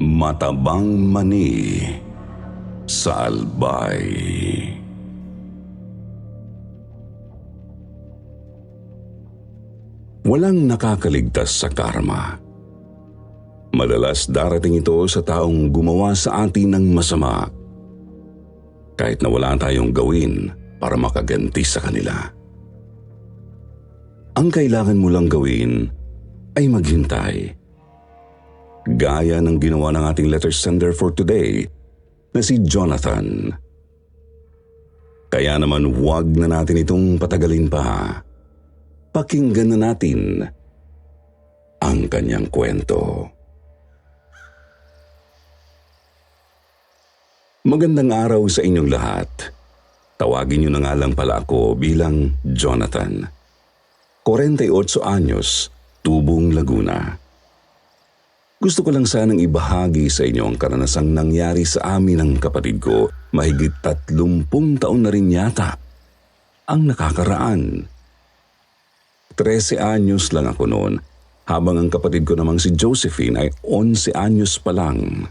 Matabang mani sa albay. Walang nakakaligtas sa karma. Madalas darating ito sa taong gumawa sa atin ng masama, kahit na wala tayong gawin para makaganti sa kanila. Ang kailangan mo lang gawin ay maghintay. Gaya ng ginawa ng ating letter sender for today na si Jonathan. Kaya naman huwag na natin itong patagalin pa. Pakinggan na natin ang kanyang kwento. Magandang araw sa inyong lahat. Tawagin niyo na nga lang pala ako bilang Jonathan. 48 anyos, Tubong, Laguna. Gusto ko lang sanang ibahagi sa inyo ang karanasang nangyari sa amin ng kapatid ko. Mahigit 30 taon na rin yata ang nakakaraan. 13 anyos lang ako noon, habang ang kapatid ko namang si Josephine ay 11 anyos pa lang.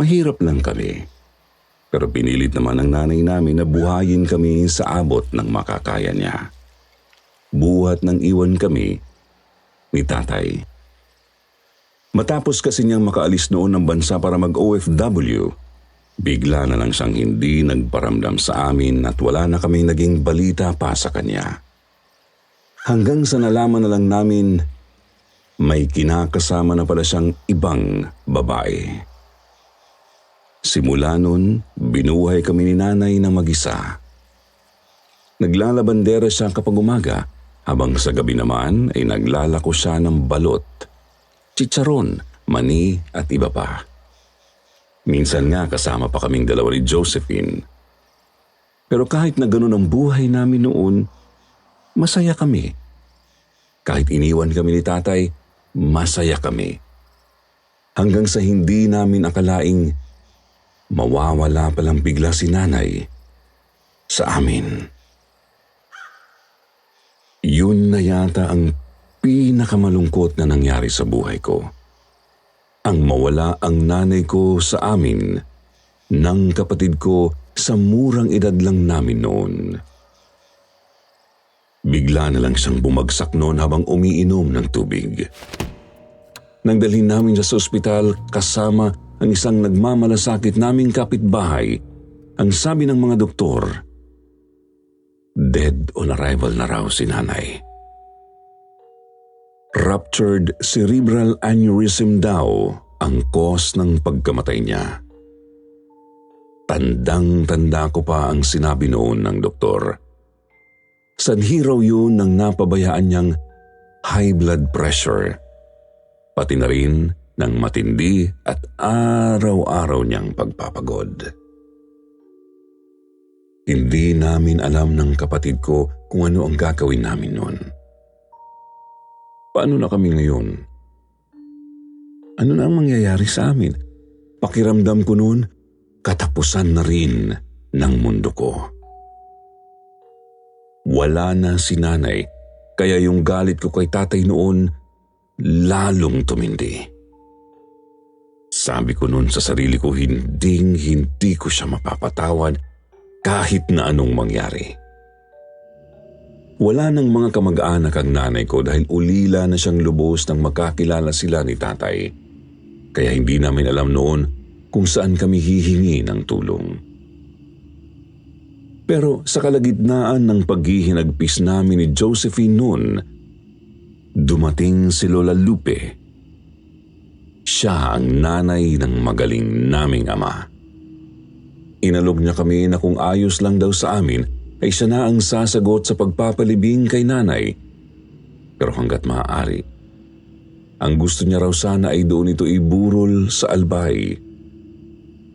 Mahirap lang kami, pero pinilit naman ng nanay namin na buhayin kami sa abot ng makakaya niya. Buhat nang iwan kami ni tatay. Matapos kasi niyang makaalis noon ng bansa para mag-OFW, bigla na lang siyang hindi nagparamdam sa amin at wala na kaming naging balita pa sa kanya. Hanggang sa nalaman na lang namin, may kinakasama na pala siyang ibang babae. Simula nun, binuhay kami ni nanay na mag-isa. Naglalabandera siya kapag umaga, habang sa gabi naman ay naglalako siya ng balot, chicharon, mani at iba pa. Minsan nga kasama pa kaming dalawa ni Josephine. Pero kahit na ganun ang buhay namin noon, masaya kami. Kahit iniwan kami ni tatay, masaya kami. Hanggang sa hindi namin akalaing mawawala palang bigla si nanay sa amin. Yun na yata ang pinakamalungkot na nangyari sa buhay ko. Ang mawala ang nanay ko sa amin ng kapatid ko sa murang edad lang namin noon. Bigla na lang siyang bumagsak noon habang umiinom ng tubig. Nang dalhin namin siya sa ospital kasama ang isang nagmamalasakit naming kapitbahay, ang sabi ng mga doktor, dead on arrival na raw si nanay. Ruptured cerebral aneurysm daw ang cause ng pagkamatay niya. Tandang-tanda ko pa ang sinabi noon ng doktor. Sanhi raw yun ng napabayaan niyang high blood pressure, pati na rin ng matindi at araw-araw niyang pagpapagod. Hindi namin alam ng kapatid ko kung ano ang gagawin namin noon. Paano na kami ngayon? Ano na ang mangyayari sa amin? Pakiramdam ko noon, katapusan na rin ng mundo ko. Wala na si nanay, kaya yung galit ko kay tatay noon lalong tumindi. Sabi ko noon sa sarili ko, hindi ko siya mapapatawad kahit na anong mangyari. Wala nang mga kamag-anak ang nanay ko dahil ulila na siyang lubos nang magkakilala sila ni tatay. Kaya hindi namin alam noon kung saan kami hihingi ng tulong. Pero sa kalagitnaan ng paghihinagpis namin ni Josephine noon, dumating si Lola Lupe. Siya ang nanay ng magaling naming ama. Inalog niya kami na kung ayos lang daw sa amin, ay siya na ang sasagot sa pagpapalibing kay nanay. Pero hanggat maaari, ang gusto niya raw sana ay doon ito iburol sa albay.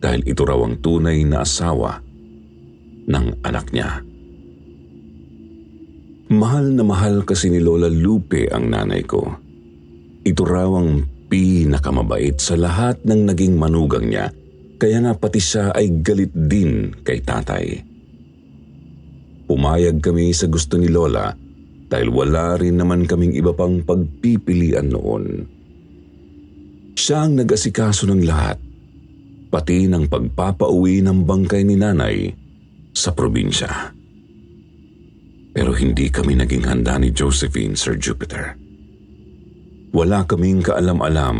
Dahil ito raw ang tunay na asawa ng anak niya. Mahal na mahal kasi ni Lola Lupe ang nanay ko. Ito raw ang pinakamabait sa lahat ng naging manugang niya, kaya nga pati siya ay galit din kay tatay. Pumayag kami sa gusto ni Lola dahil wala rin naman kaming iba pang pagpipilian noon. Siya ang nag-asikaso ng lahat, pati ng pagpapauwi ng bangkay ni nanay sa probinsya. Pero hindi kami naging handa ni Josephine, Sir Jupiter. Wala kaming kaalam-alam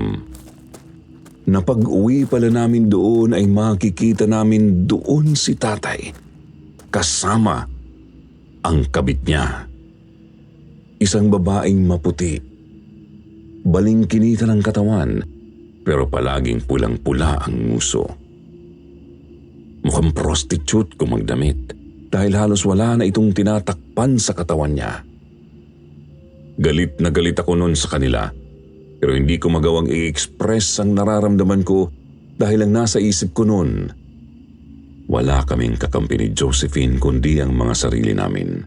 na pag-uwi pala namin doon ay makikita namin doon si tatay kasama ang kabit niya. Isang babaeng maputi, balingkinita ng katawan, pero palaging pulang-pula ang nguso. Mukhang prostitute kung magdamit dahil halos wala na itong tinatakpan sa katawan niya. Galit na galit ako noon sa kanila, pero hindi ko magawang i-express ang nararamdaman ko dahil ang nasa isip ko noon, wala kaming kakampi ni Josephine kundi ang mga sarili namin.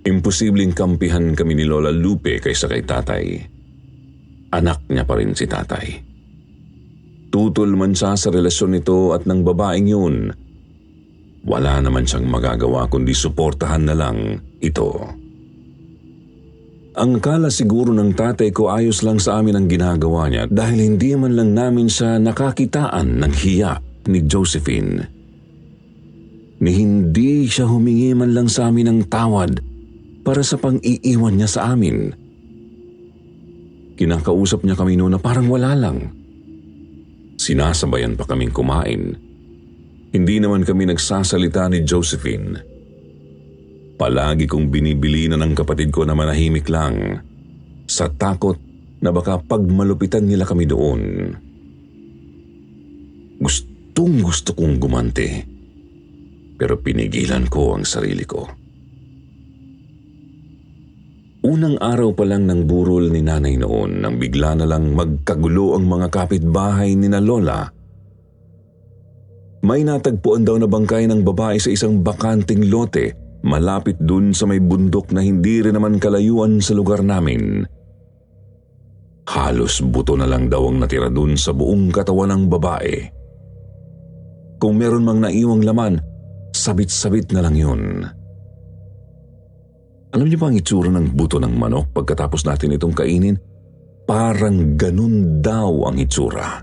Imposibleng kampihan kami ni Lola Lupe kaysa kay tatay. Anak niya pa rin si tatay. Tutol man siya sa relasyon nito at ng babaeng yun, wala naman siyang magagawa kundi suportahan na lang ito. Ang akala siguro ng tatay ko ayos lang sa amin ang ginagawa niya dahil hindi man lang namin siya nakakitaan ng hiya ni Josephine. Ni hindi siya humingi man lang sa amin ng tawad para sa pang-iiwan niya sa amin. Kinakausap niya kami noon na parang wala lang. Sinasabayan pa kaming kumain. Hindi naman kami nagsasalita ni Josephine. Palagi kong binibili na ng kapatid ko na manahimik lang sa takot na baka pagmalupitan nila kami doon. Gustong-gusto kong gumanti, pero pinigilan ko ang sarili ko. Unang araw pa lang ng burol ni nanay noon nang bigla na lang magkagulo ang mga kapitbahay ni na Lola. May natagpuan daw na bangkay ng babae sa isang bakanting lote malapit dun sa may bundok na hindi rin naman kalayuan sa lugar namin. Halos buto na lang daw ang natira dun sa buong katawan ng babae. Kung meron mang naiwang laman, sabit-sabit na lang yun. Alam niyo ba ang itsura ng buto ng manok pagkatapos natin itong kainin? Parang ganun daw ang itsura.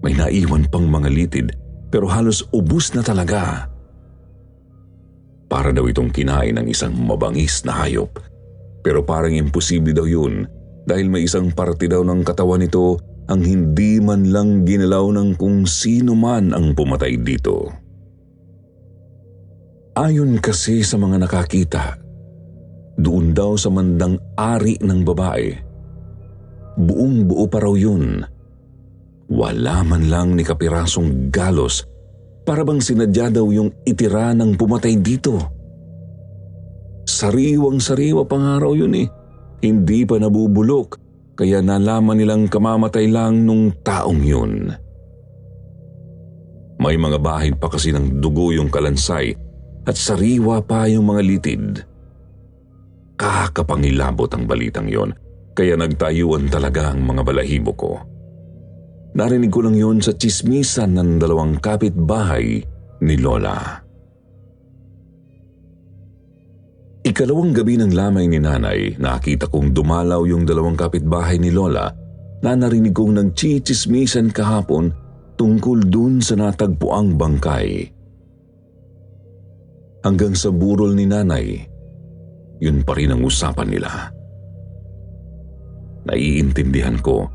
May naiwan pang mga litid pero halos ubus na talaga. Para daw itong kinain ng isang mabangis na hayop. Pero parang imposible daw yun dahil may isang parte daw ng katawan nito ang hindi man lang ginalaw ng kung sino man ang pumatay dito. Ayon kasi sa mga nakakita, doon daw sa mandang ari ng babae, buong buo pa raw yun. Wala man lang ni kapirasong galos para bang sinadya daw yung itira ng pumatay dito. Sariwang-sariwa pa nga raw yun eh. Hindi pa nabubulok, kaya nalaman nilang kamamatay lang nung taong yun. May mga bahid pa kasi ng dugo yung kalansay at sariwa pa yung mga litid. Kakapangilabot ang balitang yon, kaya nagtayuan talaga ang mga balahibo ko. Narinig ko lang yon sa tsismisan ng dalawang kapitbahay ni Lola. Ikalawang gabi ng lamay ni nanay, nakita kong dumalaw yung dalawang kapitbahay ni Lola na narinig kong nagchichismisan kahapon tungkol dun sa natagpuang bangkay. Hanggang sa burol ni nanay, yun pa rin ang usapan nila. Naiintindihan ko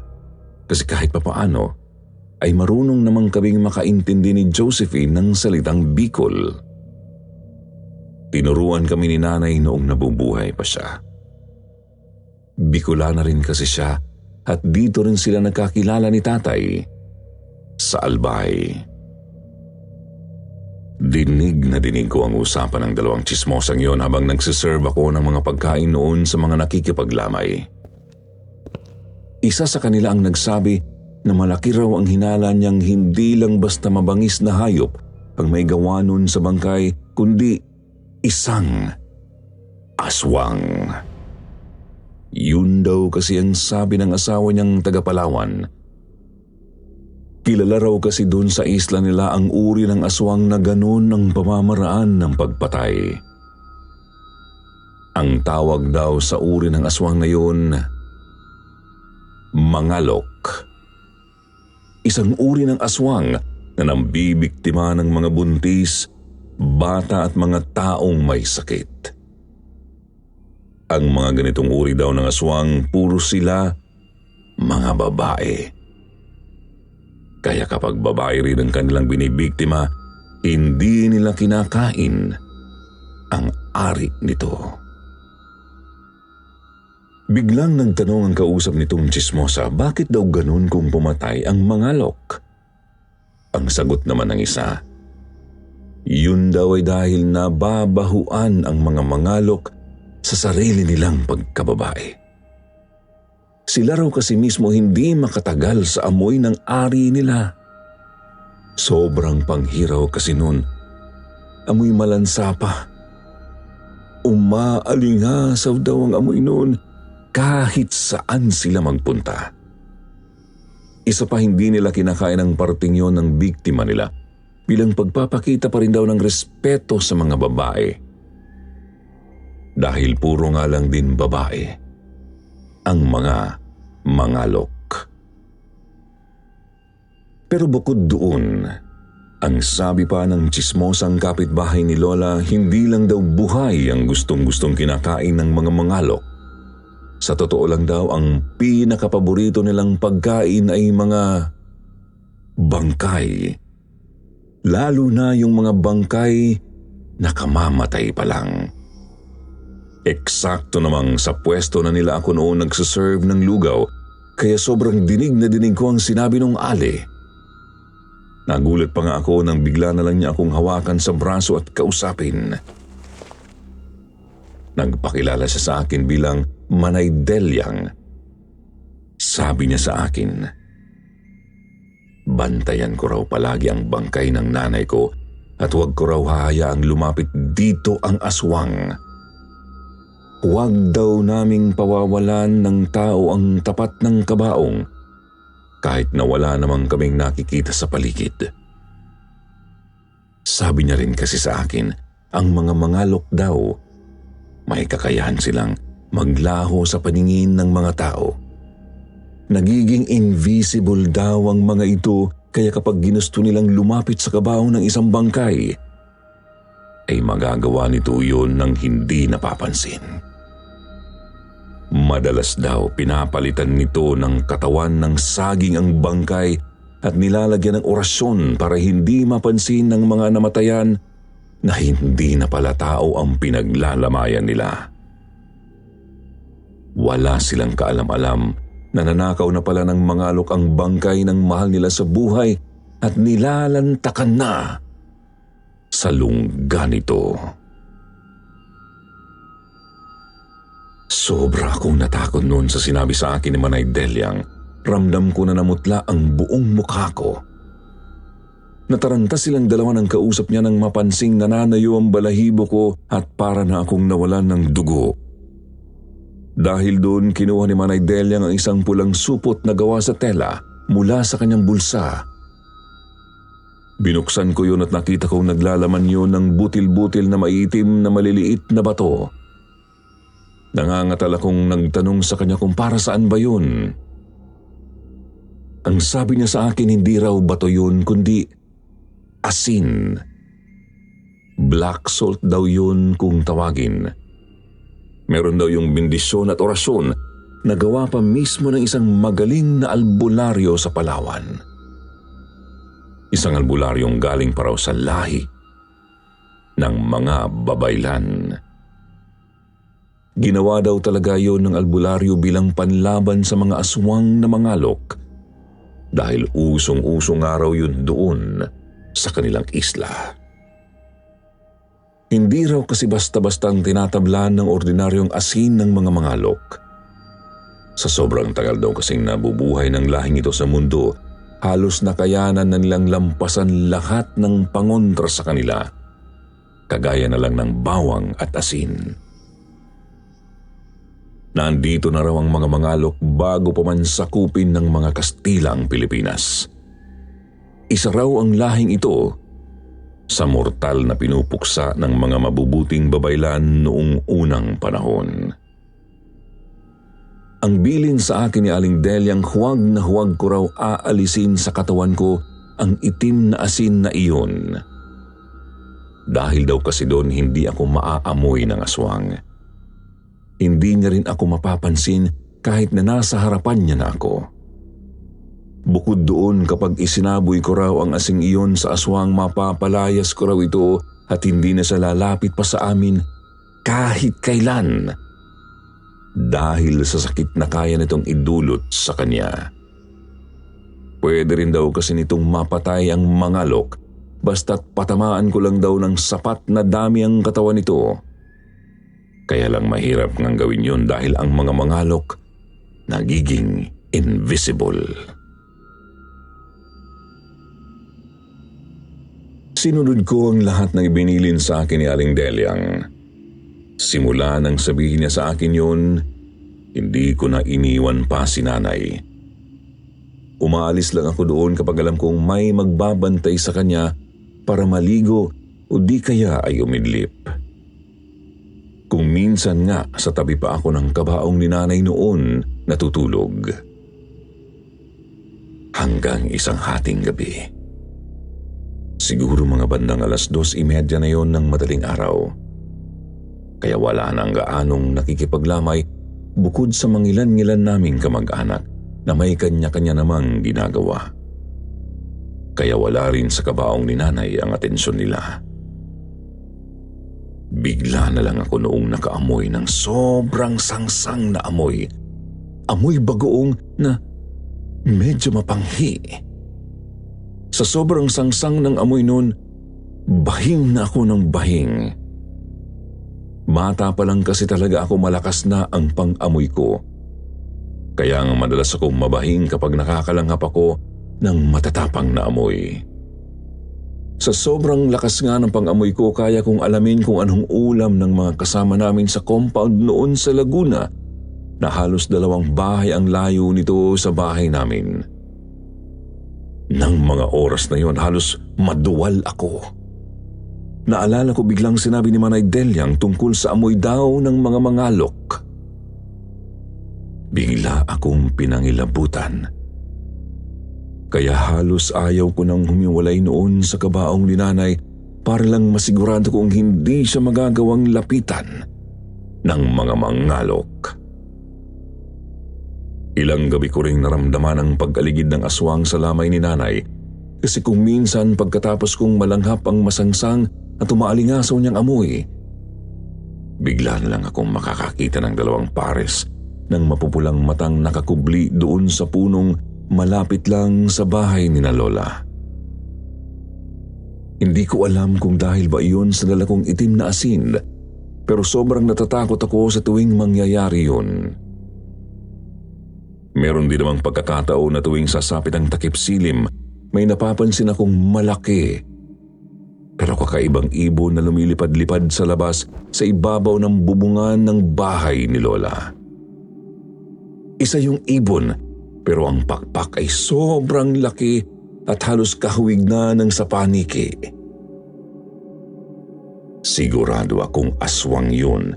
kasi kahit papaano ay marunong namang kaming makaintindi ni Josephine ng salitang Bicol. Tinuruan kami ni nanay noong nabubuhay pa siya. Bicolana rin kasi siya at dito rin sila nagkakilala ni tatay sa Albay. Dinig na dinig ko ang usapan ng dalawang tsismosang yon habang nagsiserve ako ng mga pagkain noon sa mga nakikipaglamay. Isa sa kanila ang nagsabi na malaki raw ang hinala niyang hindi lang basta mabangis na hayop ang may gawa nun sa bangkay, kundi isang aswang. Yun daw kasi ang sabi ng asawa niyang taga-Palawan. Kilala raw kasi dun sa isla nila ang uri ng aswang na ganun ang pamamaraan ng pagpatay. Ang tawag daw sa uri ng aswang na yun, mangalok. Isang uri ng aswang na nambibiktima ng mga buntis, bata at mga taong may sakit. Ang mga ganitong uri daw ng aswang, puro sila mga babae. Kaya kapag babae rin ang kanilang binibiktima, hindi nila kinakain ang ari nito. Biglang nagtanong ang kausap nitong tsismosa, bakit daw ganun kung pumatay ang mangalok? Ang sagot naman ng isa, yun daw ay dahil nababahuan ang mga mangalok sa sarili nilang pagkababae. Sila raw kasi mismo hindi makatagal sa amoy ng ari nila. Sobrang panghiraw kasi nun, amoy malansa pa. Umaalingasaw daw ang amoy nun kahit saan sila magpunta. Isa pa, hindi nila kinakain ang parting yon ng biktima nila bilang pagpapakita pa rin daw ng respeto sa mga babae. Dahil puro nga lang din babae ang mga mangalok. Pero bukod doon, ang sabi pa ng tsismosang kapitbahay ni Lola, hindi lang daw buhay ang gustong-gustong kinakain ng mga mangalok. Sa totoo lang daw, ang pinakapaborito nilang pagkain ay mga bangkay. Lalo na yung mga bangkay na kamamatay pa lang. Eksakto namang sa pwesto na nila ako noon nagsaserve ng lugaw, kaya sobrang dinig na dinig ko ang sinabi nung ali. Nagulat pa nga ako nang bigla na lang niya akong hawakan sa braso at kausapin. Nagpakilala siya sa akin bilang Manay Delyang. Sabi niya sa akin, bantayan ko raw palagi ang bangkay ng nanay ko at huwag ko raw hahayaang lumapit dito ang aswang. Huwag daw naming pawawalan ng tao ang tapat ng kabaong kahit na wala namang kaming nakikita sa paligid. Sabi niya rin kasi sa akin, ang mga mangalok daw, may kakayahan silang maglaho sa paningin ng mga tao. Nagiging invisible daw ang mga ito, kaya kapag ginusto nilang lumapit sa kabaong ng isang bangkay, ay magagawa nito yun ng hindi napapansin. Madalas daw pinapalitan nito ng katawan ng saging ang bangkay at nilalagyan ng orasyon para hindi mapansin ng mga namatayan na hindi na pala tao ang pinaglalamayan nila. Wala silang kaalam-alam na nanakaw na pala ng mangalok ang bangkay ng mahal nila sa buhay at nilalantakan na sa lungga nito. Sobra akong natakot noon sa sinabi sa akin ni Manay Delyang. Ramdam ko na namutla ang buong mukha ko. Nataranta silang dalawa ng kausap niya nang mapansing nananayo ang balahibo ko at para na akong nawalan ng dugo. Dahil doon, kinuha ni Manay Delyang ang isang pulang supot na gawa sa tela mula sa kanyang bulsa. Binuksan ko yun at nakita kong naglalaman yun ng butil-butil na maitim na maliliit na bato. Nangangatal akong nagtanong sa kanya kung para saan ba yun. Ang sabi niya sa akin, hindi raw bato yun kundi asin. Black salt daw yun kung tawagin. Meron daw yung bendisyon at orasyon na gawa pa mismo ng isang magaling na albularyo sa Palawan. Isang albularyong galing pa raw sa lahi ng mga babaylan. Ginawa daw talaga yon ng albularyo bilang panlaban sa mga aswang na mangalok dahil usong-usong araw yun doon sa kanilang isla. Hindi raw kasi basta-bastang tinatablan ng ordinaryong asin ng mga mangalok. Sa sobrang tagal daw kasing nabubuhay ng lahing ito sa mundo, halos nakayanan na nilang lampasan lahat ng pangontra sa kanila, kagaya na lang ng bawang at asin. Nandito na raw ang mga mangalok bago pa man sakupin ng mga Kastila ang Pilipinas. Isa raw ang lahing ito sa mortal na pinupuksa ng mga mabubuting babaylan noong unang panahon. Ang bilin sa akin ni Aling Deliang huwag na huwag ko raw aalisin sa katawan ko ang itim na asin na iyon. Dahil daw kasi doon hindi ako maaamoy ng aswang. Hindi niya rin ako mapapansin kahit na nasa harapan niya na ako. Bukod doon, kapag isinaboy ko raw ang asing iyon sa aswang, mapapalayas ko raw ito at hindi na siya lalapit pa sa amin kahit kailan. Dahil sa sakit na kaya nitong idulot sa kanya. Pwede rin daw kasi nitong mapatay ang mangalok basta't patamaan ko lang daw ng sapat na dami ang katawan nito. Kaya lang mahirap ngang gawin yun dahil ang mga mangalok nagiging invisible. Sinunod ko ang lahat ng ibinilin sa akin ni Aling Deliang. Simula nang sabihin niya sa akin yun, hindi ko na iniwan pa si nanay. Umaalis lang ako doon kapag alam kong may magbabantay sa kanya para maligo o di kaya ay umidlip. Kung minsan nga sa tabi pa ako ng kabaong ni nanay noon natutulog. Hanggang isang hating gabi. Siguro mga bandang 2:30 na yon ng madaling araw. Kaya wala nang gaanong nakikipaglamay bukod sa mangilan-ngilan naming kamag-anak na may kanya-kanya namang ginagawa. Kaya wala rin sa kabaong ni nanay ang atensyon nila. Bigla na lang ako noong nakaamoy ng sobrang sangsang na amoy. Amoy bagoong na medyo mapanghi. Sa sobrang sangsang ng amoy noon, bahing na ako ng bahing. Bata pa lang kasi talaga ako malakas na ang pang-amoy ko. Kaya nga madalas akong mabahing kapag nakakalanghap ako ng matatapang na amoy. Sa sobrang lakas nga ng pang-amoy ko, kaya kong alamin kung anong ulam ng mga kasama namin sa compound noon sa Laguna na halos 2 bahay ang layo nito sa bahay namin. Nang mga oras na yon, halos maduwal ako. Naalala ko biglang sinabi ni Manay Deliang tungkol sa amoy daw ng mga mangalok. Bigla akong pinangilabutan. Kaya halos ayaw ko nang humiwalay noon sa kabaong ni nanay para lang masigurado kong hindi siya magagawang lapitan ng mga mangalok. Ilang gabi ko ring naramdaman ang pag-aligid ng aswang sa lamay ni nanay kasi kung minsan pagkatapos kong malanghap ang masangsang at umaalingasaw niyang amoy, bigla na lang akong makakakita ng 2 pares ng mapupulang matang nakakubli doon sa punong malapit lang sa bahay ni na Lola. Hindi ko alam kung dahil ba iyon sa dala kong itim na asin, pero sobrang natatakot ako sa tuwing mangyayari yun. Meron din namang pagkakataon na tuwing sasapit ang takip silim, may napapansin akong malaki pero kakaibang ibon na lumilipad-lipad sa labas sa ibabaw ng bubungan ng bahay ni Lola. Isa yung ibon, pero ang pakpak ay sobrang laki at halos kahawig na ng sapaniki. Sigurado akong aswang yun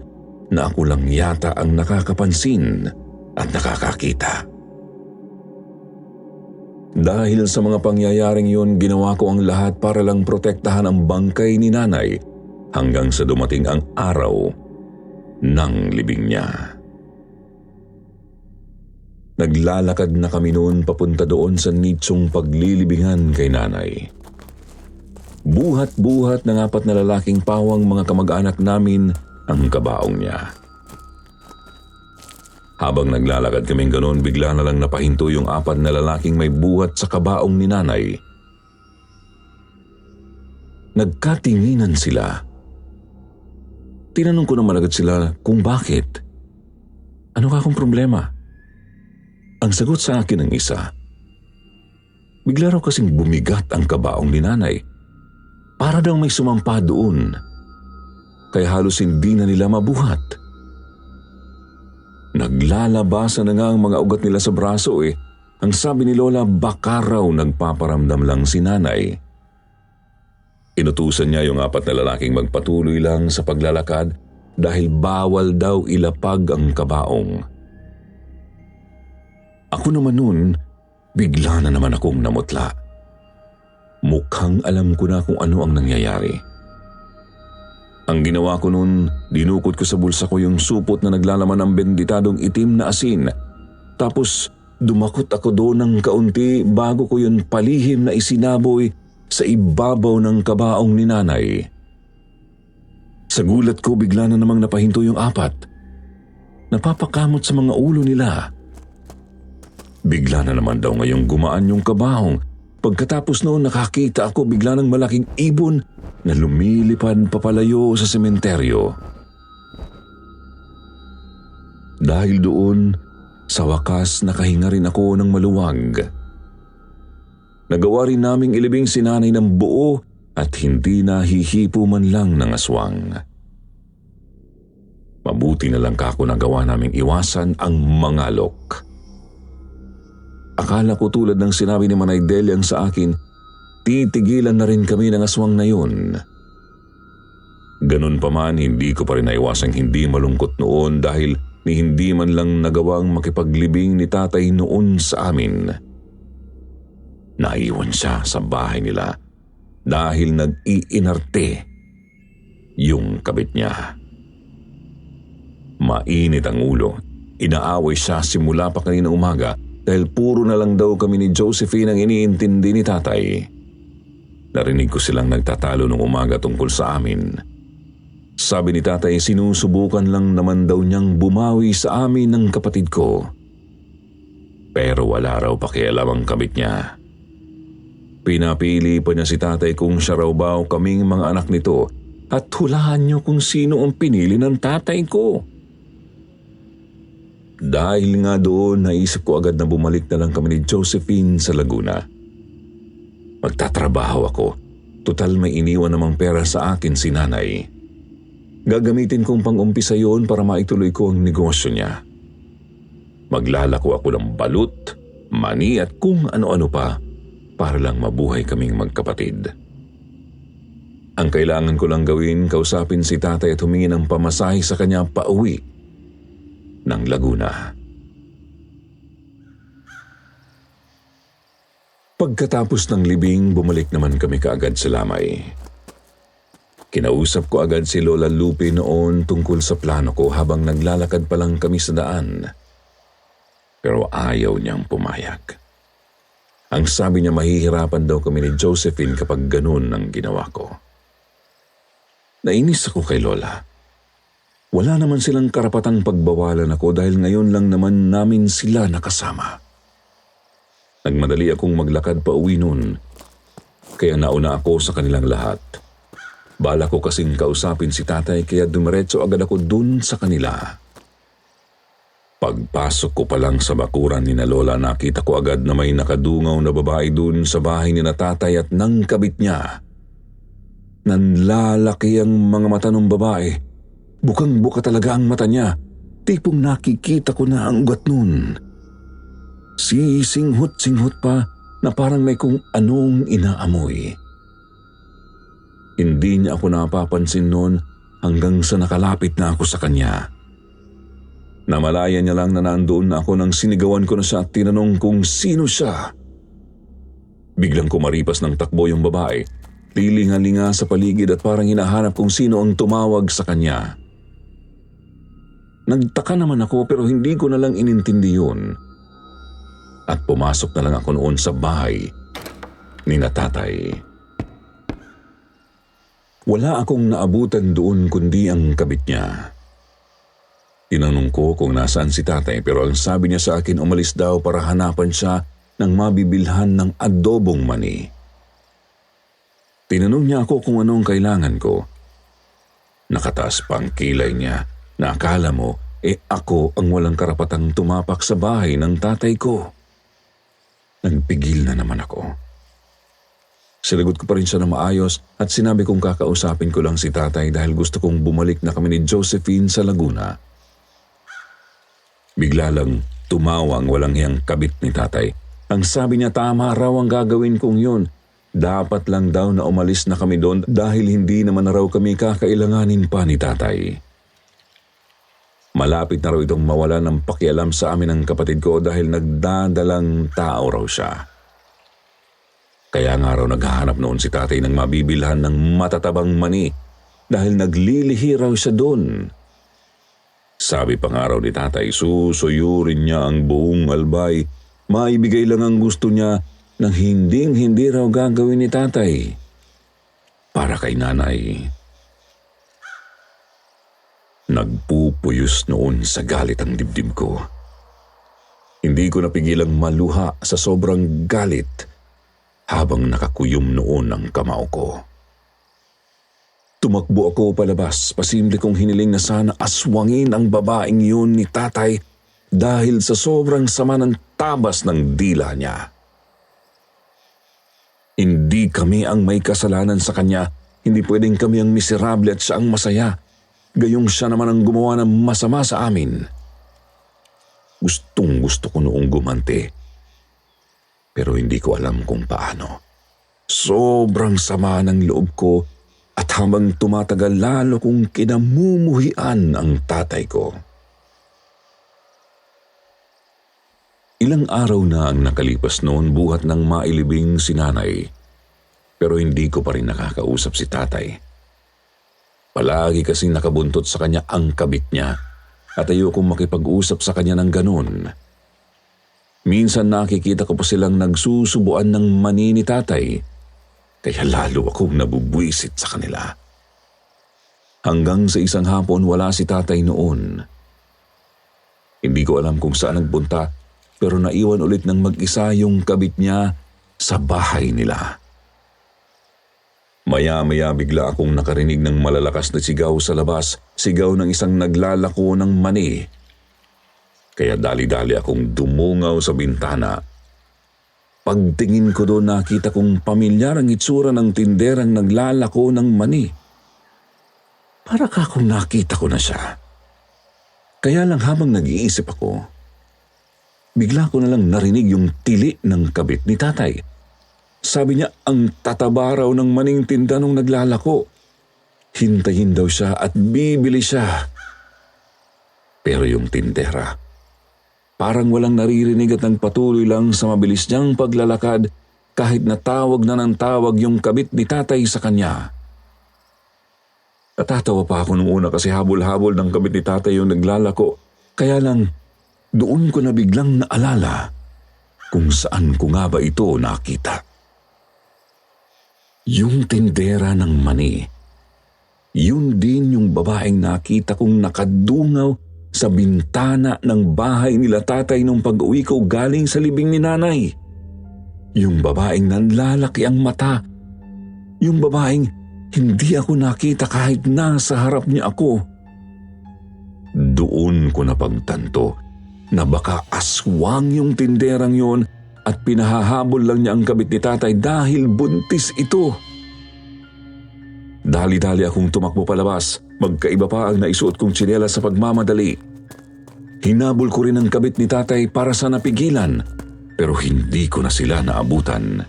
na ako lang yata ang nakakapansin at nakakakita. Dahil sa mga pangyayaring yun, ginawa ko ang lahat para lang protektahan ang bangkay ni nanay hanggang sa dumating ang araw ng libing niya. Naglalakad na kami noon papunta doon sa nitsong paglilibingan kay nanay. Buhat-buhat ng 4 na lalaking pawang mga kamag-anak namin ang kabaong niya. Habang naglalakad kaming ganoon, bigla na lang napahinto yung 4 na lalaking may buhat sa kabaong ni nanay. Nagkatinginan sila. Tinanong ko naman agad sila kung bakit. Ano ka akong problema? Ang sagot sa akin ng isa, bigla raw kasing bumigat ang kabaong ni nanay. Para daw may sumampa doon. Kaya halos hindi na nila mabuhat. Naglalabasan na nga ang mga ugat nila sa braso eh. Ang sabi ni Lola, baka raw nagpaparamdam lang si nanay. Inutusan niya yung 4 na lalaking magpatuloy lang sa paglalakad dahil bawal daw ilapag ang kabaong. Ako naman nun, bigla na naman akong namutla. Mukhang alam ko na kung ano ang nangyayari. Ang ginawa ko nun, dinukot ko sa bulsa ko yung supot na naglalaman ng benditadong itim na asin. Tapos dumakot ako doon ng kaunti bago ko yun palihim na isinaboy sa ibabaw ng kabaong ni nanay. Sa gulat ko, bigla na namang napahinto yung apat. Napapakamot sa mga ulo nila. Bigla na naman daw ngayong gumaan yung kabahong. Pagkatapos noon, nakakita ako bigla ng malaking ibon na lumilipad papalayo sa sementeryo. Dahil doon, sa wakas nakahinga rin ako ng maluwag. Nagawa rin naming ilibing si nanay ng buo at hindi na hihipo man lang ng aswang. Mabuti na lang kako nagawa naming iwasan ang mangalok. Akala ko tulad ng sinabi ni Manay Deliang sa akin, titigilan na rin kami ng aswang na yun. Ganun pa man, hindi ko pa rin naiwasang hindi malungkot noon dahil ni hindi man lang nagawang makipaglibing ni tatay noon sa amin. Naiwan siya sa bahay nila dahil nag-iinarte yung kabit niya. Mainit ang ulo. Inaaway siya simula pa kanina umaga dahil puro na lang daw kami ni Josephine ang iniintindi ni tatay. Narinig ko silang nagtatalo nung umaga tungkol sa amin. Sabi ni tatay, sinusubukan lang naman daw niyang bumawi sa amin ng kapatid ko. Pero wala raw pakialam ang kabit niya. Pinapili pa niya si tatay kung siya raw ba o kaming mga anak nito at hulaan niyo kung sino ang pinili ng tatay ko. Dahil nga doon, naisip ko agad na bumalik na lang kami ni Josephine sa Laguna. Magtatrabaho ako. Total may iniwan namang pera sa akin si nanay. Gagamitin kong pang-umpisa yun para maituloy ko ang negosyo niya. Maglalako ako ng balut, mani at kung ano-ano pa para lang mabuhay kaming magkapatid. Ang kailangan ko lang gawin, kausapin si tatay at humingi ng pamasahe sa kanya pauwi ng Laguna. Pagkatapos ng libing, bumalik naman kami kaagad sa Lamay. Kinausap ko agad si Lola Lupe noon tungkol sa plano ko habang naglalakad pa lang kami sa daan. Pero ayaw niyang pumayag. Ang sabi niya, mahihirapan daw kami ni Josephine kapag ganun ang ginawa ko. Nainis ako kay Lola. Wala naman silang karapatang pagbawalan ako dahil ngayon lang naman namin sila nakasama. Nagmadali akong maglakad pa uwi noon, kaya nauna ako sa kanilang lahat. Bala ko kasing kausapin si tatay kaya dumiretso agad ako dun sa kanila. Pagpasok ko pa lang sa bakuran ni na Lola, nakita ko agad na may nakadungaw na babae dun sa bahay ni na tatay at nang kabit niya. Nanlalaki ang mga mata ng babae. Bukang-buka talaga ang mata niya. Tipong nakikita ko na ang ugat nun. Singhot-singhot pa na parang may kung anong inaamoy. Hindi niya ako napapansin noon hanggang sa nakalapit na ako sa kanya. Namalayan niya lang na nandoon na ako nang sinigawan ko na siya at tinanong kung sino siya. Biglang kumaripas ng takbo yung babae. Lilinga-linga sa paligid at parang hinahanap kung sino ang tumawag sa kanya. Nagtaka naman ako pero hindi ko na lang inintindi yun. At pumasok na lang ako noon sa bahay ni na tatay. Wala akong naabutan doon kundi ang kabit niya. Tinanong ko kung nasaan si tatay pero ang sabi niya sa akin umalis daw para hanapan siya ng mabibilhan ng adobong mani. Tinanong niya ako kung anong kailangan ko. Nakataas pa ang kilay niya na akala mo ako ang walang karapatang tumapak sa bahay ng tatay ko. Nagpigil na naman ako. Sinagot ko pa rin siya na maayos at sinabi kong kakausapin ko lang si tatay dahil gusto kong bumalik na kami ni Josephine sa Laguna. Bigla lang tumawa ang walang hiyang kabit ni tatay. Ang sabi niya tama raw ang gagawin kong yun. Dapat lang daw na umalis na kami doon dahil hindi naman na raw kami kakailanganin pa ni tatay. Malapit na raw itong mawala ng pakialam sa amin ng kapatid ko dahil nagdadalang tao raw siya. Kaya nga raw naghahanap noon si tatay ng mabibilhan ng matatabang mani dahil naglilihi raw siya doon. Sabi pa nga raw ni tatay, susuyurin niya ang buong albay. Maibigay lang ang gusto niya nang hindi raw gagawin ni tatay para kay nanay. Nagpupuyos noon sa galit ang dibdib ko. Hindi ko napigilang maluha sa sobrang galit habang nakakuyom noon ang kamao ko. Tumakbo ako palabas, pasimple kong hiniling na sana aswangin ang babaeng yun ni tatay dahil sa sobrang sama ng tabas ng dila niya. Hindi kami ang may kasalanan sa kanya, hindi pwedeng kami ang miserable at siya ang masaya. Gayong siya naman ang gumawa ng masama sa amin. Gustong-gusto ko noong gumanti. Pero hindi ko alam kung paano. Sobrang sama ng loob ko at habang tumatagal lalo kong kinamumuhian ang tatay ko. Ilang araw na ang nakalipas noon buhat ng mailibing si nanay. Pero hindi ko pa rin nakakausap si tatay. Palagi kasing nakabuntot sa kanya ang kabit niya at ayokong makipag-usap sa kanya ng ganun. Minsan nakikita ko pa silang nagsusubuan ng mani ni tatay, kaya lalo akong nabubwisit sa kanila. Hanggang sa isang hapon wala si tatay noon. Hindi ko alam kung saan nagpunta pero naiwan ulit ng mag-isa yung kabit niya sa bahay nila. Maya-maya bigla akong nakarinig ng malalakas na sigaw sa labas, sigaw ng isang naglalako ng mani. Kaya dali-dali akong dumungaw sa bintana. Pagtingin ko doon nakita kong pamilyar ang itsura ng tinderang naglalako ng mani. Para kakong nakita ko na siya. Kaya lang habang nag-iisip ako, bigla ko na lang narinig yung tili ng kabit ni tatay. Sabi niya ang tataba raw ng maning tinda nung naglalako. Hintayin daw siya at bibili siya. Pero yung tindera, parang walang naririnig at nagpatuloy lang sa mabilis niyang paglalakad kahit natawag na ng tawag yung kabit ni tatay sa kanya. Natatawa pa ako nung una kasi habol-habol ng kabit ni tatay yung naglalako. Kaya lang, doon ko na biglang naalala kung saan ko nga ba ito nakita. Yung tindera ng mani, yun din yung babaeng nakita kong nakadungaw sa bintana ng bahay nila tatay nung pag-uwi ko galing sa libing ni nanay. Yung babaeng nanlalaki ang mata. Yung babaeng hindi ako nakita kahit nasa harap niya ako. Doon ko napagtanto na baka aswang yung tinderang yon at pinahahabol lang niya ang kabit ni tatay dahil buntis ito. Dali-dali akong tumakbo palabas, magkaiba pa ang naisuot kong tsinelas sa pagmamadali. Hinabol ko rin ang kabit ni tatay para sa napigilan, pero hindi ko na sila naabutan.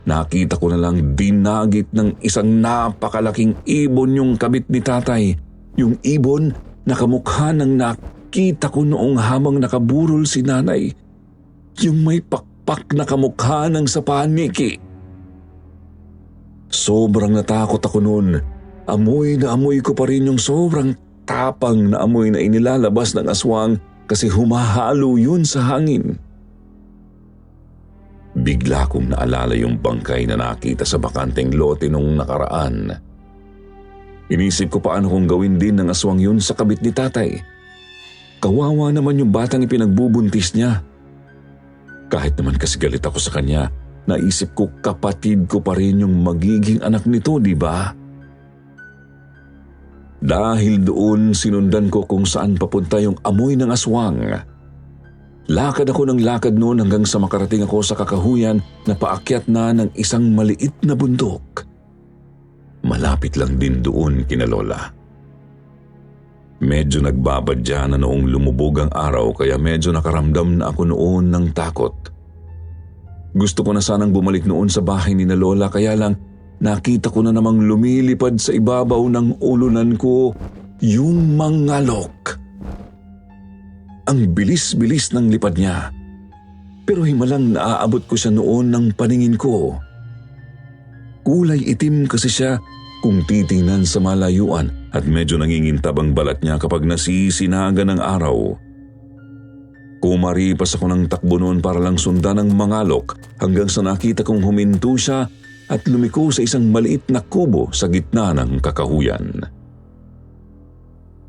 Nakita ko na lang dinagit ng isang napakalaking ibon yung kabit ni tatay, yung ibon na kamukha ng nakita ko noong habang nakaburol si nanay. Yung may pakpak na kamukha ng sa paniki. Sobrang natakot ako noon. Amoy na amoy ko pa rin yung sobrang tapang na amoy na inilalabas ng aswang kasi humahalo yun sa hangin. Bigla kong naalala yung bangkay na nakita sa bakanteng lote nung nakaraan. Inisip ko paano kung gawin din ng aswang yun sa kabit ni tatay. Kawawa naman yung batang ipinagbubuntis niya. Kahit naman kasi galit ako sa kanya, naisip ko kapatid ko pa rin yung magiging anak nito, di ba? Dahil doon sinundan ko kung saan papunta yung amoy ng aswang. Lakad ako ng lakad noon hanggang sa makarating ako sa kakahuyan na paakyat na ng isang maliit na bundok. Malapit lang din doon kina Lola. Medyo nagbabadya na noong lumubog ang araw kaya medyo nakaramdam na ako noon ng takot. Gusto ko na sanang bumalik noon sa bahay ni na Lola kaya lang nakita ko na namang lumilipad sa ibabaw ng ulunan ko yung mangalok. Ang bilis-bilis ng lipad niya. Pero himalang naaabot ko siya noon ng paningin ko. Kulay itim kasi siya kung titingnan sa malayuan at medyo nangingintab ang balat niya kapag nasisinaga ng araw. Kumaripas ako ng takbo noon para lang sundan ang mangalok hanggang sa nakita kong huminto siya at lumiko sa isang maliit na kubo sa gitna ng kakahuyan.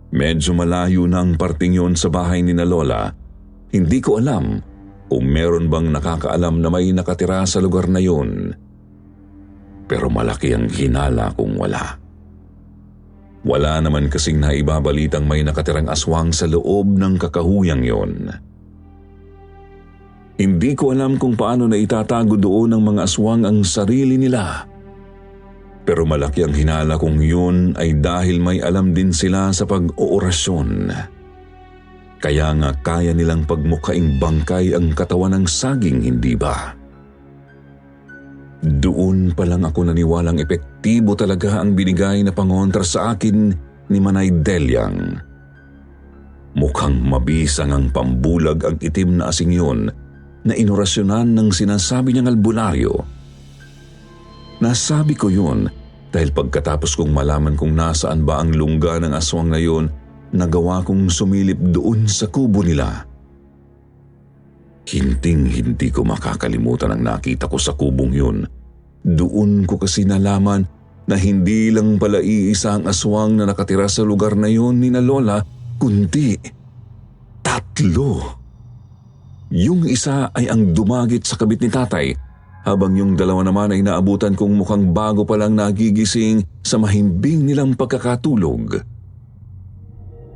Medyo malayo na ang parting yun sa bahay ni na Lola. Hindi ko alam kung meron bang nakakaalam na may nakatira sa lugar na yun. Pero malaki ang hinala kung wala. Wala naman kasing naibabalitang may nakatirang aswang sa loob ng kakahuyang yon. Hindi ko alam kung paano na itatago doon ng mga aswang ang sarili nila. Pero malaki ang hinala kung yun ay dahil may alam din sila sa pag-oorasyon. Kaya nga kaya nilang pagmukhaing bangkay ang katawan ng saging, hindi ba? Doon pa lang ako naniwalang epektibo talaga ang binigay na pangontra sa akin ni Manay Delyang. Mukhang mabisang ang pambulag ang itim na asing yun na inorasyonan ng sinasabi niyang albularyo. Nasabi ko yun dahil pagkatapos kong malaman kung nasaan ba ang lungga ng aswang na yun, nagawa kong sumilip doon sa kubo nila. Hinding-hindi ko makakalimutan ang nakita ko sa kubong yun. Doon ko kasi nalaman na hindi lang pala iisa ang aswang na nakatira sa lugar na yun ni na Lola, kundi 3. Yung isa ay ang dumagit sa kabit ni tatay, habang yung 2 naman ay naabutan kong mukhang bago pa lang nagigising sa mahimbing nilang pagkakatulog.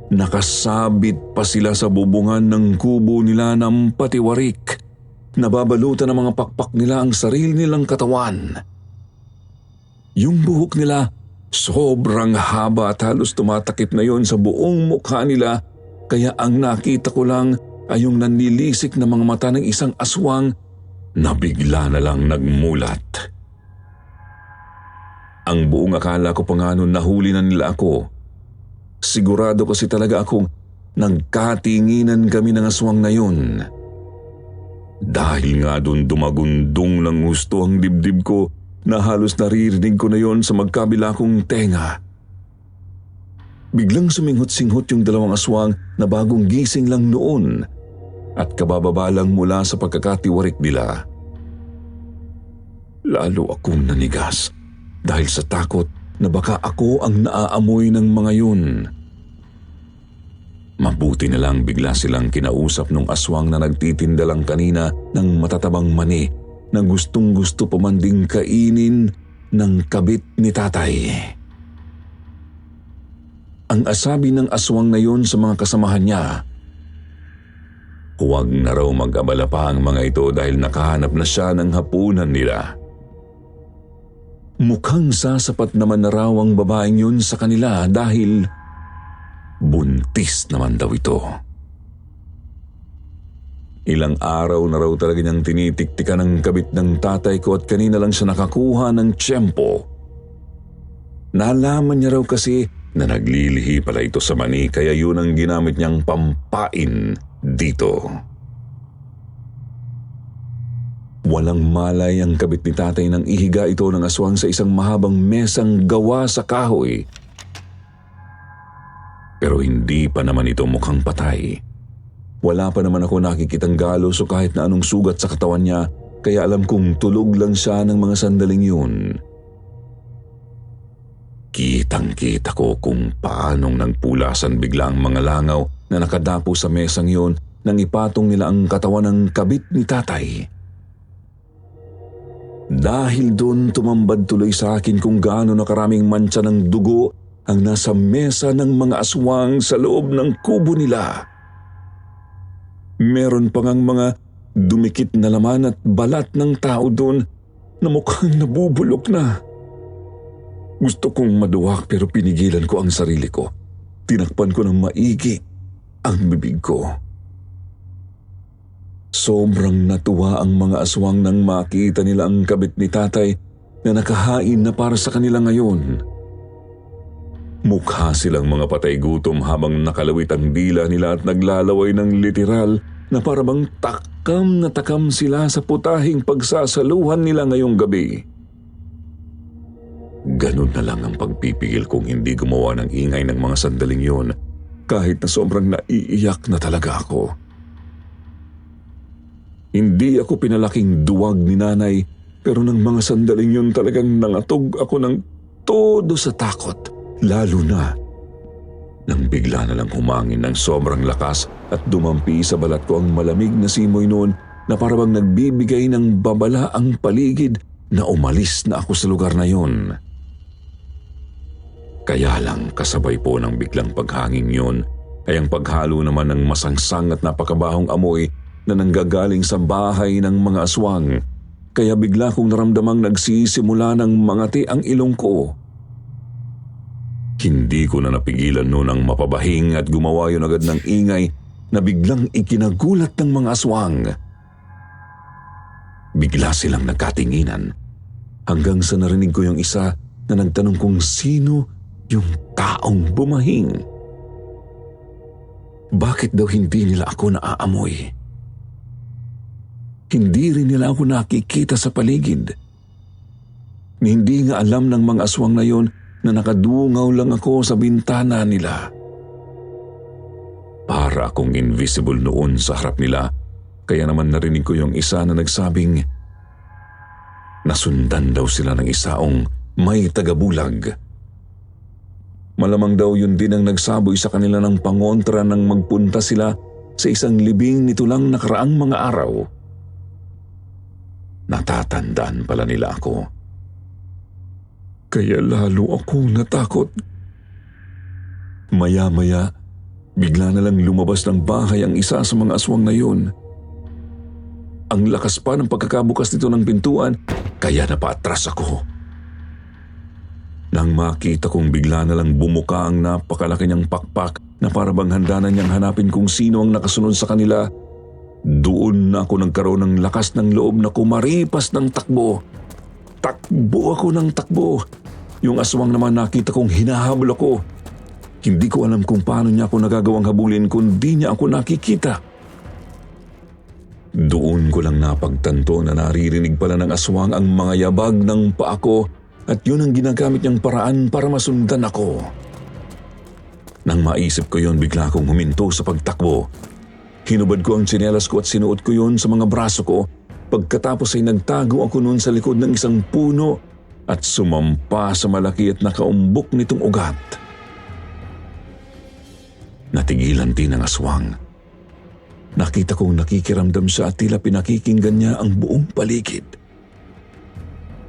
Nakasabit pa sila sa bubungan ng kubo nila ng patiwarik. Nababalutan ng mga pakpak nila ang sarili nilang katawan. Yung buhok nila, sobrang haba at halos tumatakip na yon sa buong mukha nila, kaya ang nakita ko lang ay yung nanlilisik na mga mata ng isang aswang na bigla na lang nagmulat. Ang buong akala ko pa nga nun nahuli na nila ako. Sigurado kasi talaga akong nagkatinginan kami ng aswang na yun. Dahil nga doon dumagundong ng husto ang dibdib ko na halos naririnig ko na yon sa magkabila kong tenga. Biglang suminghot-singhot yung 2 aswang na bagong gising lang noon at kabababa lang mula sa pagkakatiwarik nila. Lalo akong nanigas dahil sa takot na baka ako ang naaamoy ng mga yun. Mabuti na lang bigla silang kinausap nung aswang na nagtitinda lang kanina ng matatabang mani na gustong-gusto pa man ding kainin ng kabit ni tatay. Ang asabi ng aswang na yun sa mga kasamahan niya, huwag na raw mag-abala pa ang mga ito dahil nakahanap na siya ng hapunan nila. Mukhang sasapat naman na raw ang babaeng yun sa kanila dahil buntis naman daw ito. Ilang araw na raw talaga niyang tinitiktikan ang kabit ng tatay ko at kanina lang siya nakakuha ng tiyempo. Nalaman niya raw kasi na naglilihi pala ito sa mani kaya yun ang ginamit niyang pampain dito. Walang malay ang kabit ni tatay nang ihiga ito ng aswang sa isang mahabang mesang gawa sa kahoy. Pero hindi pa naman ito mukhang patay. Wala pa naman ako nakikitang galos o kahit na anong sugat sa katawan niya, kaya alam kong tulog lang siya ng mga sandaling yun. Kitang-kita ko kung paanong nagpulasan bigla ang mga langaw na nakadapo sa mesang yun nang ipatong nila ang katawan ng kabit ni tatay. Dahil doon tumambad tuloy sa akin kung gaano nakaraming mantsa ng dugo ang nasa mesa ng mga aswang sa loob ng kubo nila. Meron pa ngang mga dumikit na laman at balat ng tao doon na mukhang nabubulok na. Gusto kong maduwak pero pinigilan ko ang sarili ko. Tinakpan ko ng maigi ang bibig ko. Sobrang natuwa ang mga aswang nang makita nila ang kabit ni tatay na nakahain na para sa kanila ngayon. Mukha silang mga patay gutom habang nakalawit ang dila nila at naglalaway ng literal na parabang takam sila sa putahing pagsasaluhan nila ngayong gabi. Ganun na lang ang pagpipigil kong hindi gumawa ng ingay ng mga sandaling yun kahit na sobrang naiiyak na talaga ako. Hindi ako pinalaking duwag ni nanay pero ng mga sandaling yun talagang nangatog ako ng todo sa takot. Lalo na nang bigla na lang humangin ng sobrang lakas at dumampi sa balat ko ang malamig na simoy noon na parang nagbibigay ng babala ang paligid na umalis na ako sa lugar na yon. Kaya lang kasabay po ng biglang paghanging yon ay ang paghalo naman ng masangsang at napakabahong amoy na nanggagaling sa bahay ng mga aswang. Kaya bigla kong naramdamang nagsisimula ng mangati ang ilong ko. Hindi ko na napigilan noon ang mapabahing at gumawa yun agad ng ingay na biglang ikinagulat ng mga aswang. Bigla silang nagkatinginan hanggang sa narinig ko yung isa na nagtanong kung sino yung taong bumahing. Bakit daw hindi nila ako naaamoy? Hindi rin nila ako nakikita sa paligid. Hindi nga alam ng mga aswang na yon na nakadungaw lang ako sa bintana nila. Para akong invisible noon sa harap nila, kaya naman narinig ko yung isa na nagsabing nasundan daw sila ng isaong may tagabulag. Malamang daw yun din ang nagsaboy sa kanila ng pangontra nang magpunta sila sa isang libing nito lang nakaraang mga araw. Natatandaan pala nila ako. Kaya lalo akong natakot. Maya-maya, bigla na lang lumabas ng bahay ang isa sa mga aswang na yun. Ang lakas pa ng pagkakabukas nito ng pintuan, kaya napaatras ako. Nang makita kong bigla na lang bumuka ang napakalaki niyang pakpak na parabang handa na niyang hanapin kung sino ang nakasunod sa kanila, doon na ako nagkaroon ng lakas ng loob na kumaripas ng takbo. Takbo ako ng takbo. Yung aswang naman nakita kong hinahabol ako. Hindi ko alam kung paano niya ako nagagawang habulin kundi niya ako nakikita. Doon ko lang napagtanto na naririnig pala ng aswang ang mga yabag ng paa ko at yun ang ginagamit niyang paraan para masundan ako. Nang maisip ko yun, bigla akong huminto sa pagtakbo. Hinubad ko ang tsinelas ko at sinuot ko yun sa mga braso ko. Pagkatapos ay nagtago ako noon sa likod ng isang puno at sumampa sa malaki at nakaumbok nitong ugat. Natigilan din ang aswang. Nakita kong nakikiramdam siya at tila pinakikinggan niya ang buong paligid.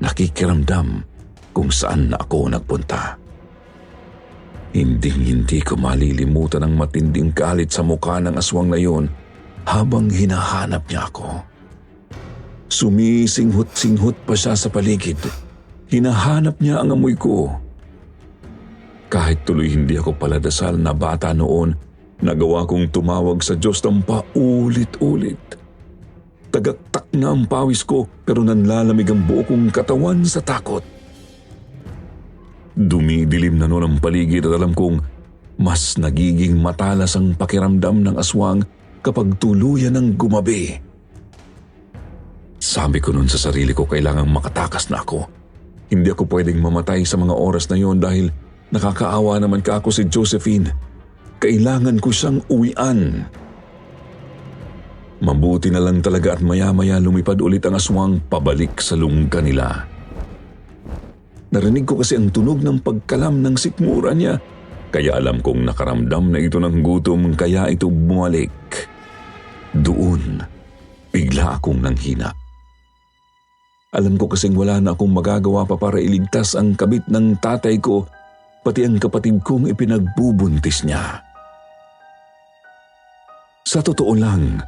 Nakikiramdam kung saan na ako nagpunta. Hindi ko malilimutan ang matinding galit sa mukha ng aswang na yun habang hinahanap niya ako. Sumisinghot-singhot pa siya sa paligid. Hinahanap niya ang amoy ko. Kahit tuloy hindi ako paladasal na bata noon, nagawa kong tumawag sa Diyos ng paulit-ulit. Tagaktak na ang pawis ko pero nanlalamig ang buo kong katawan sa takot. Dumidilim na noon ang paligid at alam kong mas nagiging matalas ang pakiramdam ng aswang kapag tuluyan ng gumabi. Sabi ko noon sa sarili ko, kailangang makatakas na ako. Hindi ako pwedeng mamatay sa mga oras na yon dahil nakakaawa naman ka ako si Josephine. Kailangan ko siyang uwian. Mabuti na lang talaga at maya-maya lumipad ulit ang aswang pabalik sa lungga nila. Narinig ko kasi ang tunog ng pagkalam ng sikmura niya, kaya alam kong nakaramdam na ito ng gutom kaya ito bumalik. Doon, bigla akong nanghina. Alam ko kasing wala na akong magagawa pa para iligtas ang kabit ng tatay ko, pati ang kapatid kong ipinagbubuntis niya. Sa totoo lang,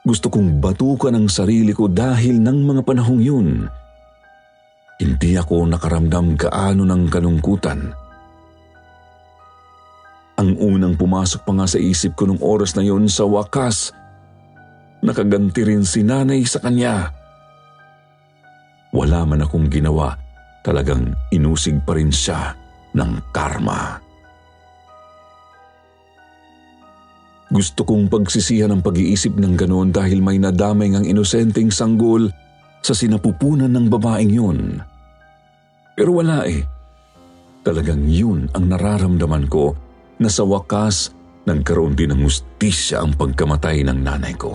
gusto kong batukan ang sarili ko dahil ng mga panahong yun. Hindi ako nakaramdam gaano ng kalungkutan. Ang unang pumasok pa nga sa isip ko nung oras na yun, sa wakas, nakaganti rin si nanay sa kanya. Wala man akong ginawa, talagang inusig pa rin siya ng karma. Gusto kong pagsisihan ang pag-iisip ng ganoon dahil may nadamay ngang inosenteng sanggol sa sinapupunan ng babaeng yun. Pero wala eh. Talagang yun ang nararamdaman ko na sa wakas nagkaroon din ng hustisya ang pagkamatay ng nanay ko.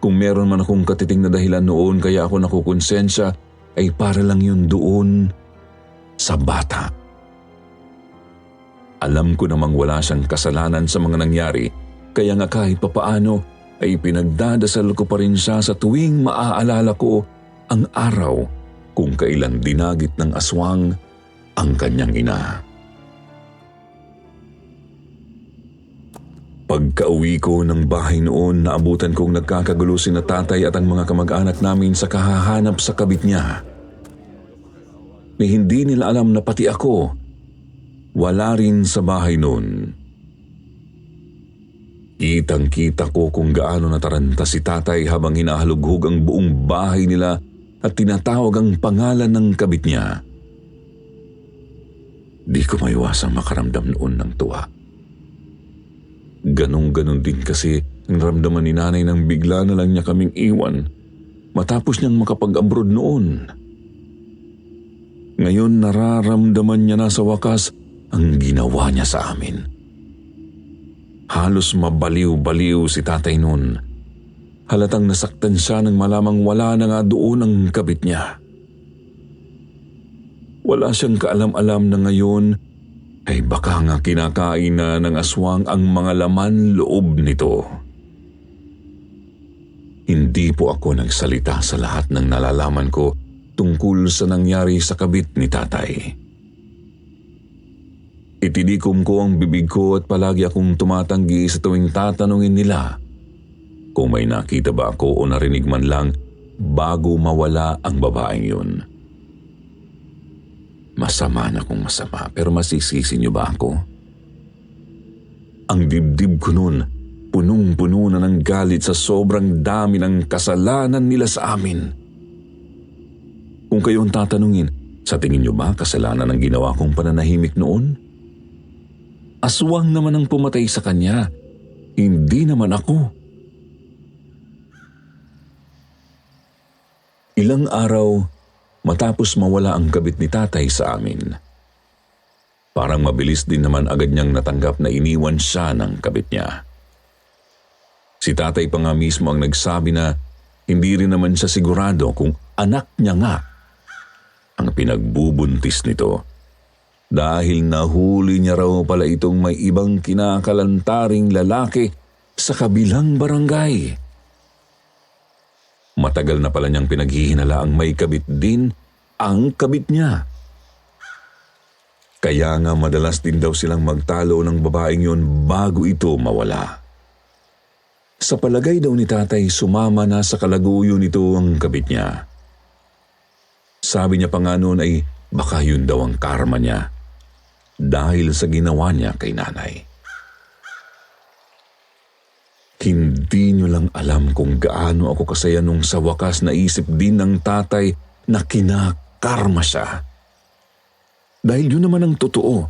Kung meron man akong katiting na dahilan noon kaya ako nakukonsensya ay para lang yun doon sa bata. Alam ko namang wala siyang kasalanan sa mga nangyari kaya nga kahit papaano ay pinagdadasal ko pa rin siya sa tuwing maaalala ko ang araw kung kailan dinagit ng aswang ang kanyang ina. Pagka-uwi ko ng bahay noon, naabutan kong nagkakagulo sina tatay at ang mga kamag-anak namin sa kahahanap sa kabit niya. Ni hindi nila alam na pati ako, wala rin sa bahay noon. Kitang-kita ko kung gaano nataranta si tatay habang hinahalughog ang buong bahay nila at tinatawag ang pangalan ng kabit niya. Di ko maiwasang makaramdam noon ng tuwa. Ganong-ganon din kasi ang ramdaman ni nanay nang bigla na lang niya kaming iwan matapos niyang makapag-abroad noon. Ngayon nararamdaman niya na sa wakas ang ginawa niya sa amin. Halos mabaliw-baliw si tatay noon. Halatang nasaktan siya nang malamang wala na nga doon ang kabit niya. Wala siyang kaalam-alam na ngayon ay baka nga kinakain na ng aswang ang mga laman loob nito. Hindi po ako nagsalita sa lahat ng nalalaman ko tungkol sa nangyari sa kabit ni tatay. Itinikom ko ang bibig ko at palagi akong tumatanggi sa tuwing tatanungin nila kung may nakita ba ako o narinig man lang bago mawala ang babaeng yun. Masama na kung masama, pero masisisi niyo ba ako? Ang dibdib ko noon, punong-puno na ng galit sa sobrang dami ng kasalanan nila sa amin. Kung kayo ang tatanungin, sa tingin niyo ba kasalanan ang ginawa kong pananahimik noon? Aswang naman ang pumatay sa kanya, hindi naman ako. Ilang araw, matapos mawala ang kabit ni tatay sa amin. Parang mabilis din naman agad niyang natanggap na iniwan siya ng kabit niya. Si tatay pa nga mismo ang nagsabi na hindi rin naman siya sigurado kung anak niya nga ang pinagbubuntis nito. Dahil nahuli niya raw pala itong may ibang kinakalantaring lalaki sa kabilang barangay. Matagal na pala niyang pinaghihinala ang may kabit din ang kabit niya. Kaya nga madalas din daw silang magtalo ng babaeng yun bago ito mawala. Sa palagay daw ni tatay, sumama na sa kalaguyo nito ang kabit niya. Sabi niya pa nga noon ay baka yun daw ang karma niya dahil sa ginawa niya kay nanay. Hindi niyo lang alam kung gaano ako kasaya nung sa wakas naisip din ng tatay na kinakarma siya. Dahil yun naman ang totoo.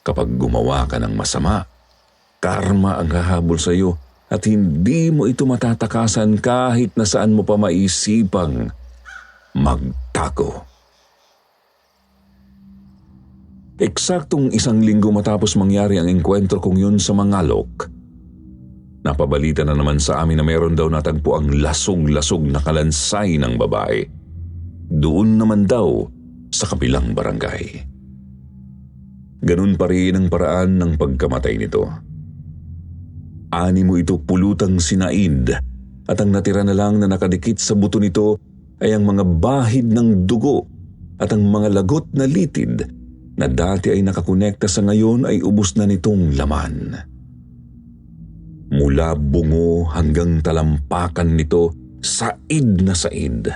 Kapag gumawa ka ng masama, karma ang hahabol sa iyo at hindi mo ito matatakasan kahit na saan mo pa maisipang magtago. Eksaktong 1 linggo matapos mangyari ang engkwentro kong yun sa Mangalok, napabalita na naman sa amin na meron daw natagpo ang lasog-lasog na kalansay ng babae. Doon naman daw sa kabilang barangay. Ganun pa rin ang paraan ng pagkamatay nito. Animo ito pulutang sinaid at ang natira na lang na nakadikit sa buto nito ay ang mga bahid ng dugo at ang mga lagot na litid na dati ay nakakonekta sa ngayon ay ubos na nitong laman. Mula bungo hanggang talampakan nito, said na said.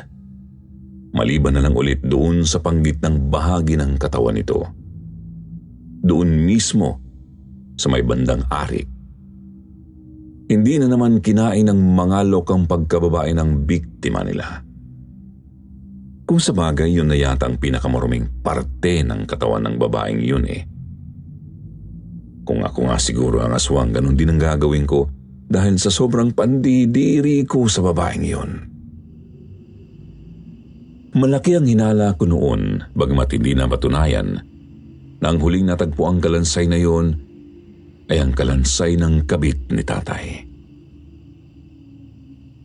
Maliban na lang ulit doon sa panggitnang bahagi ng katawan nito. Doon mismo sa may bandang ari. Hindi na naman kinain ng Mangalok ang pagkababae ng biktima nila. Kung sa bagay, yun na yata ang pinakamaruming parte ng katawan ng babaeng yun eh. Kung ako nga siguro ang aswang, ganun din ang gagawin ko dahil sa sobrang pandidiri ko sa babaeng yun. Malaki ang hinala ko noon, bagamat hindi na matunayan, na ang huling natagpo ang kalansay na yon ay ang kalansay ng kabit ni tatay.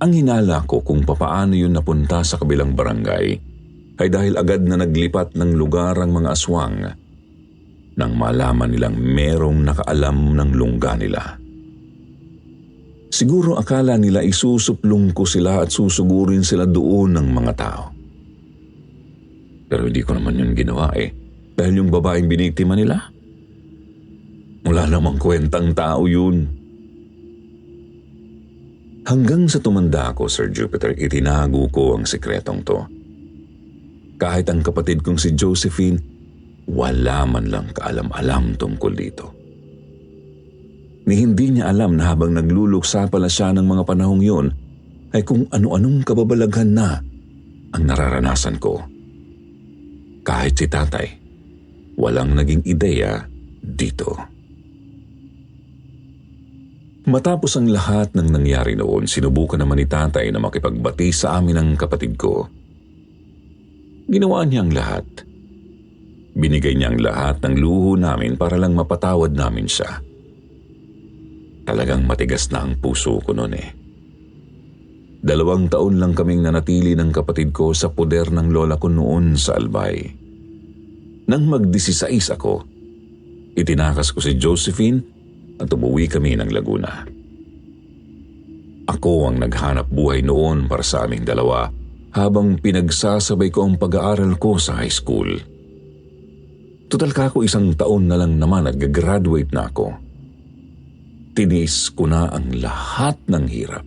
Ang hinala ko kung papaano yun napunta sa kabilang barangay ay dahil agad na naglipat ng lugar ang mga aswang nang malaman nilang merong nakaalam ng lungga nila. Siguro akala nila isusuplong ko sila at susugurin sila doon ng mga tao. Pero hindi ko naman yun ginawa dahil yung babaeng biniktima nila, wala namang kwentang tao yun. Hanggang sa tumanda ako, Sir Jupiter, itinago ko ang sikretong to. Kahit ang kapatid kong si Josephine, wala man lang kaalam-alam tungkol dito. Ni hindi niya alam na habang nagluluksa pala siya ng mga panahong yun, ay kung ano-anong kababalaghan na ang nararanasan ko. Kahit si tatay, walang naging ideya dito. Matapos ang lahat ng nangyari noon, sinubukan naman ni tatay na makipagbati sa amin ng kapatid ko. Ginawa niya ang lahat. Binigay niya ang lahat ng luho namin para lang mapatawad namin siya. Talagang matigas na ang puso ko noon 2 taon lang kaming nanatili ng kapatid ko sa poder ng lola ko noon sa Albay. Nang mag-16 ako, itinakas ko si Josephine at umuwi kami ng Laguna. Ako ang naghanap buhay noon para sa aming dalawa habang pinagsasabay ko ang pag-aaral ko sa high school. Total ka ako 1 taon na lang naman at gagraduate na ako. Tinis ko na ang lahat ng hirap.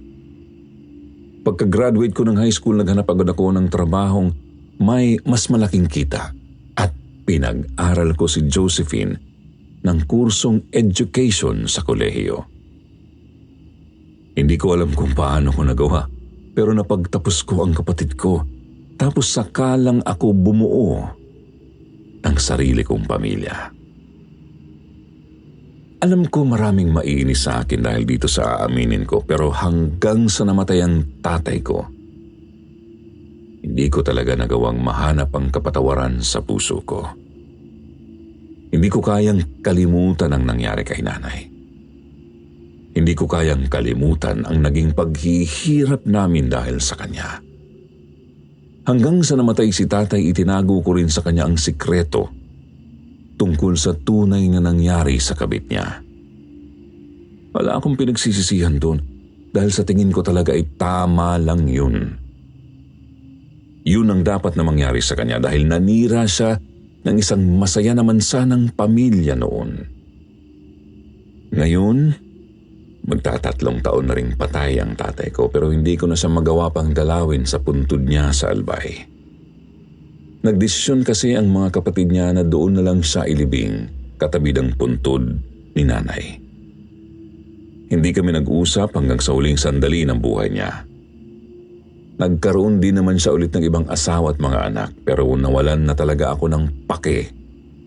Pagka-graduate ko ng high school, naghanap agad ako ng trabahong may mas malaking kita at pinag-aral ko si Josephine ng kursong education sa kolehiyo. Hindi ko alam kung paano ko nagawa, pero napagtapos ko ang kapatid ko, tapos sakalang ako bumuo ng sarili kong pamilya. Alam ko maraming maiinis sa akin dahil dito sa aaminin ko, pero hanggang sa namatay ang tatay ko, hindi ko talaga nagawang mahanap ang kapatawaran sa puso ko. Hindi ko kayang kalimutan ang nangyari kay nanay. Hindi ko kayang kalimutan ang naging paghihirap namin dahil sa kanya. Hanggang sa namatay si tatay, itinago ko rin sa kanya ang sikreto tungkol sa tunay na nangyari sa kabit niya. Wala akong pinagsisisihan doon dahil sa tingin ko talaga ay tama lang yun. Yun ang dapat na mangyari sa kanya dahil nanira siya ng isang masaya naman sanang pamilya noon. Ngayon, magta-3 taon na ring patay ang tatay ko pero hindi ko na siya magawa pang dalawin sa puntod niya sa Albay. Nagdesisyon kasi ang mga kapatid niya na doon na lang siya ilibing katabi ng puntod ni nanay. Hindi kami nag-usap hanggang sa huling sandali ng buhay niya. Nagkaroon din naman siya ulit ng ibang asawa at mga anak pero nawalan na talaga ako ng pake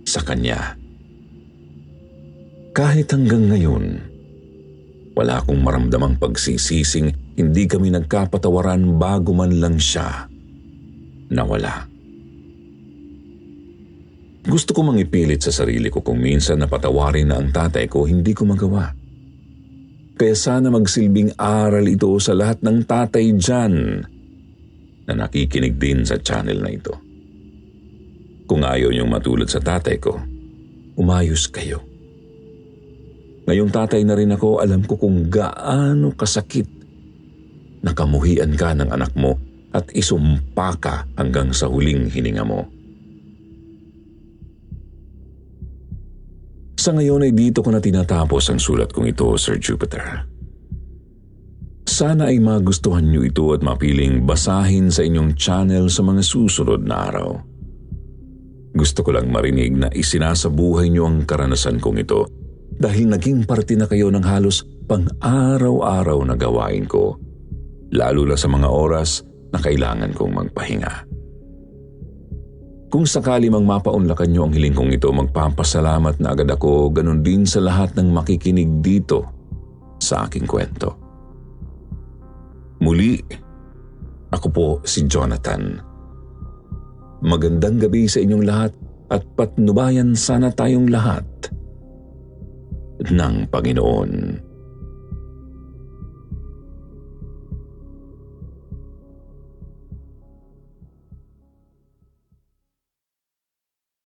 sa kanya. Kahit hanggang ngayon, wala akong maramdamang pagsisising hindi kami nagkapatawaran bago man lang siya nawala. Gusto ko mangipilit sa sarili ko kung minsan napatawarin na ang tatay ko, hindi ko magawa. Kaya sana magsilbing aral ito sa lahat ng tatay dyan na nakikinig din sa channel na ito. Kung ayaw niyong matulad sa tatay ko, umayos kayo. Ngayong tatay na rin ako, alam ko kung gaano kasakit na kamuhian ka ng anak mo at isumpa ka hanggang sa huling hininga mo. Sa ngayon ay dito ko na tinatapos ang sulat kong ito, Sir Jupiter. Sana ay magustuhan niyo ito at mapiling basahin sa inyong channel sa mga susunod na araw. Gusto ko lang marinig na isinasabuhay niyo ang karanasan kong ito dahil naging parte na kayo ng halos pang-araw-araw na gawain ko, lalo na sa mga oras na kailangan kong magpahinga. Kung sakali mang mapaunlakan niyo ang hiling kong ito, magpapasalamat na agad ako, ganun din sa lahat ng makikinig dito sa aking kwento. Muli, ako po si Jonathan. Magandang gabi sa inyong lahat at patnubayan sana tayong lahat ng Panginoon.